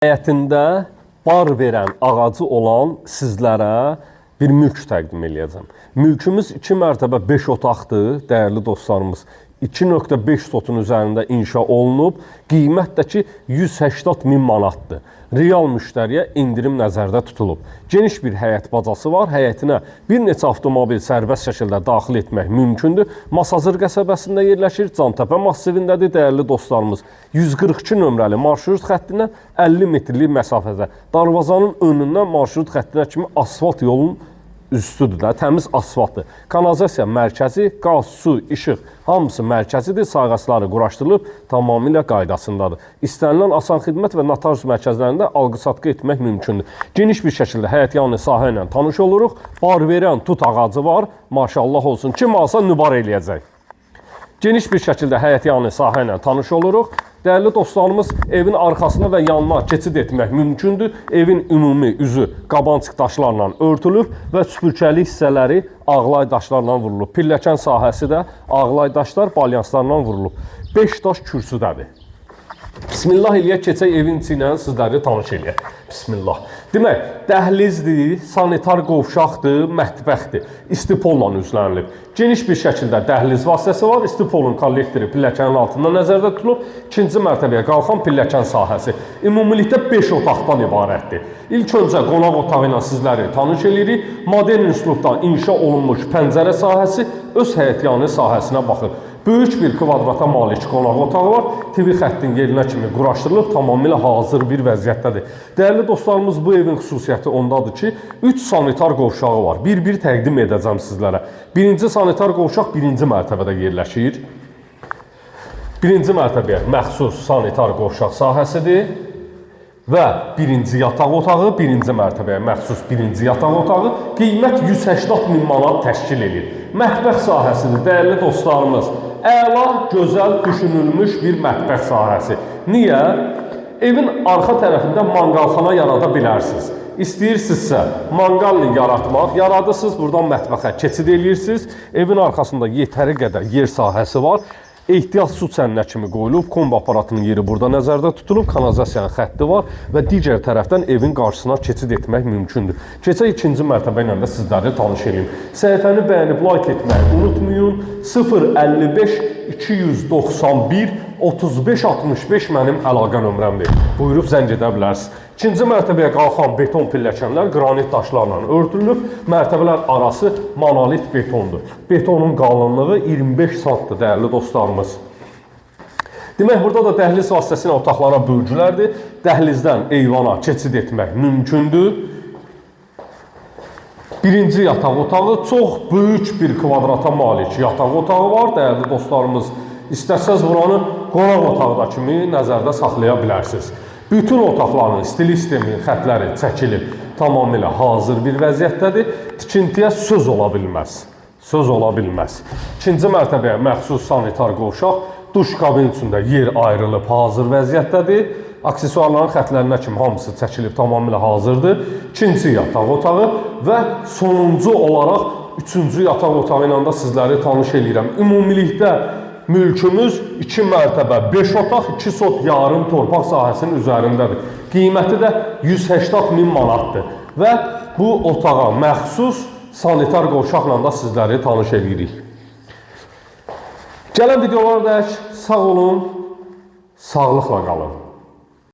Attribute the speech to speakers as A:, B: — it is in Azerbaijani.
A: Həyətində bar verən ağacı olan sizlərə bir mülk təqdim edəcəm. Mülkümüz 2 mərtəbə 5 otaqdır, dəyərli dostlarımız. 2.5 sotun üzərində inşa olunub, qiymət də ki 180.000 manatdır. Real müştəriyə indirim nəzərdə tutulub. Geniş bir həyət bacası var, həyətinə bir neçə avtomobil sərbəst şəkildə daxil etmək mümkündür. Masazır qəsəbəsində yerləşir, Cantəpə massivindədir, dəyərli dostlarımız. 142 nömrəli marşrut xəttindən 50 metrlik məsafədə. Darvazanın önündən marşrut xəttinə kimi asfalt yolun üstüdür də, təmiz asfaltdır. Kanalizasiya mərkəzi, qaz, su, işıq hamısı mərkəzidir. Sayğacları quraşdırılıb, tamamilə qaydasındadır. İstənilən asan xidmət və notarius mərkəzlərində alqı-satqı etmək mümkündür. Geniş bir şəkildə həyətyanı sahə ilə tanış oluruq. Bar verən tut ağacı var. Maşallah olsun. Kim alsa nübar eləyəcək. Geniş bir şəkildə həyətyanı sahə ilə tanış oluruq. Dəyərli dostlarımız, evin arxasına və yanına keçid etmək mümkündür. Evin ümumi üzü qabançıq daşlarla örtülüb və süpürkəli hissələri ağlay daşlarla vurulub. Pilləkən sahəsi də ağlay daşlar, balyanslarla vurulub. 5 daş kürsüdədir. Bismillah eləyək, keçək evin içi ilə sizləri tanış eləyək. Bismillah. Demək, dəhlizdir, sanitar qovşaqdır, mətbəxdir. İstipolla üzlənilib. Geniş bir şəkildə dəhliz vasitəsi var. İstipolun kollektoru pilləkənin altında nəzərdə tutulub. İkinci mərtəbəyə qalxan pilləkən sahəsi. Ümumilikdə 5 otaqdan ibarətdir. İlk öncə qonaq otağı ilə sizləri tanış eləyirik. Modern üslubda inşa olunmuş pəncərə sahəsi öz həyətyanı sahəsinə baxır. Böyük bir kvadrata malik qonaq otağı var. TV xəttin yerinə kimi quraşdırılıb, tamamilə hazır bir vəziyyətdədir. Dəyərli dostlarımız, bu evin xüsusiyyəti ondadır ki, 3 sanitar qovşağı var. Bir-bir təqdim edəcəm sizlərə. Birinci sanitar qovşaq birinci mərtəbədə yerləşir. Birinci mərtəbəyə məxsus sanitar qovşaq sahəsidir. Və birinci yataq otağı, birinci mərtəbəyə məxsus birinci yataq otağı qiymət 180.000 manat təşkil edir. Mətbəx sahəsidir, dəyərli dostlarımız. Əla, gözəl, düşünülmüş bir mətbəx sahəsi. Niyə? Evin arxa tərəfində manqalxana yarada bilərsiniz. İstəyirsinizsə manqalını yaratmaq, yaradırsınız, buradan mətbəxə keçid edirsiniz. Evin arxasında yetəri qədər yer sahəsi var. Ehtiyat su çəninə kimi qoyulub, kombi aparatının yeri burada nəzərdə tutulub, kanalizasiyanın xətti var və digər tərəfdən evin qarşısına keçid etmək mümkündür. Keçək ikinci mərtəbə ilə də sizləri tanış edeyim. Səhifəni bəyənib like etməyi unutmayın. 055 291 35 65 mənim əlaqə nömrəmdir. Buyurub zəng edə bilərsiniz. İkinci mərtəbəyə qalxan beton pilləkənlər qranit daşlarla örtülüb, mərtəbələr arası monolit betondur. Betonun qalınlığı 25 santdır, dəyərli dostlarımız. Demək, burada da dəhliz vasitəsilə otaqlara bölgülərdir. Dəhlizdən eyvana keçid etmək mümkündür. Birinci yataq otağı çox böyük bir kvadrata malik yataq otağı var, dəyərli dostlarımız. İstəsəz buranı qonaq otağı da kimi nəzərdə saxlaya bilərsiniz. Bütün otaqların stil sistemi, xətləri çəkilib, tamamilə hazır bir vəziyyətdədir. Tikintiyə söz ola bilməz. Söz ola bilməz. İkinci mərtəbəyə məxsus sanitar qovşaq, duş kabin içində yer ayrılıb hazır vəziyyətdədir. Aksesuarların xətlərinə kimi hamısı çəkilib, tamamilə hazırdır. İkinci yataq otağı və sonuncu olaraq üçüncü yataq otağı ilə də sizləri tanış eləyirəm. Ümumilikdə mülkümüz 2 mərtəbə, 5 otaq, 2 sot yarım torpaq sahəsinin üzərindədir. Qiyməti də 180.000 manatdır. Və bu otağa məxsus sanitar qovşaqla da sizləri tanış edirik. Gələn videolardək sağ olun, sağlıqla qalın.